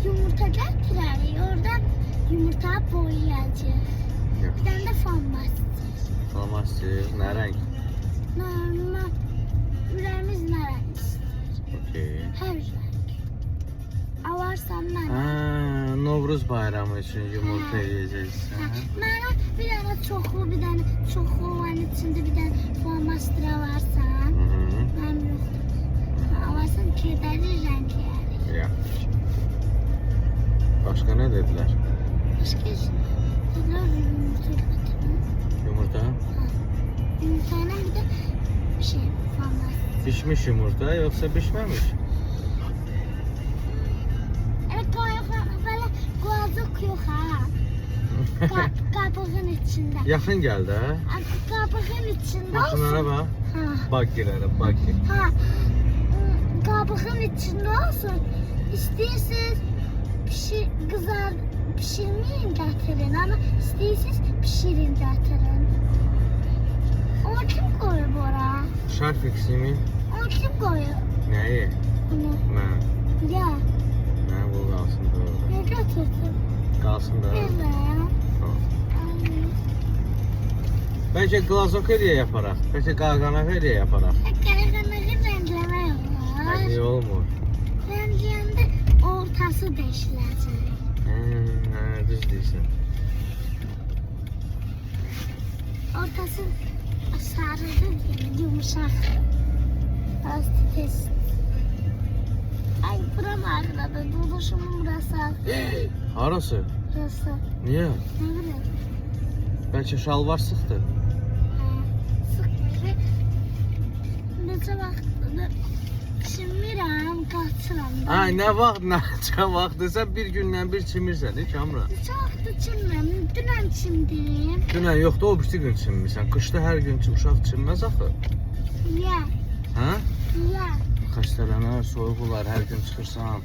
yumurta gətirərik. Oradan yumurta boyayacağıq. Bir tane de farmastik. Farmastik, nə rəng? Normal. Ürəyimiz nə rəng istəyir? Okey. Hər rəng. Alarsan nə rəng? Ha, Novruz bayramı üçün yumurta yeyəcəksən. Mənə bir dənə çoxlu, bir dənə çoxlu olan içində bir dənə farmastik alarsan. Mənim yoxdur. Alarsan kədərli rəng yeyərik. Yaxşı. Başqa nə dedilər? Başqa heç dedilər yumurta gətirin. Yumurta? Yumurtayla bir də şey farmastik. Pişmiş yumurta yoxsa pişməmiş? Evet böyle glazok yok ha. Kabığın içinde. Yaxın gəl də. Kabığın içinde Maşınlara olsun. bax. Ha. Bak girərəm, bak gir. Ha. Kabığın içinde olsun. İstiyorsanız pişirmeyin getirin ama istiyorsanız pişirin getirin. Onu kim koyuyor bora? Şarf eksimi Onu kim koyuyor? nəyi? Bunu. Mən. Ya. Mən bu qalsın da orada. Ne götürdün? Qalsın da orada. Evet. Tamam. Bəlkə glazok hediyə yaparaq. Bəlkə qalqanaq hediyə yaparaq. Karakanları renkleme var. Niyə olmur? Renkleyende ortası deşilecek. Hə, düz deyirsən. Ortası sarıdır yani yumuşak. Burası test. Ay buram ağrıdı. Duruşumun burası ağrıdı. Harası? Burası. Niyə? Ne bileyim. Bəlkə şalvar sıxdır. Sık ve neçə vaxtdır çimirəm, qaçıram. Ay, nə vaxt, nə vaxt sən bir gündən bir çimirsən, Kamran. Neçə vaxtdır çimirəm. Dünən çimdim. Dünən yoxdur, o birisi gün çimmirsən. Qışda hər gün uşaq çimməz axı. Ya, Hə? ya. Xəstələnər, soyuq olar, hər gün çıxırsan.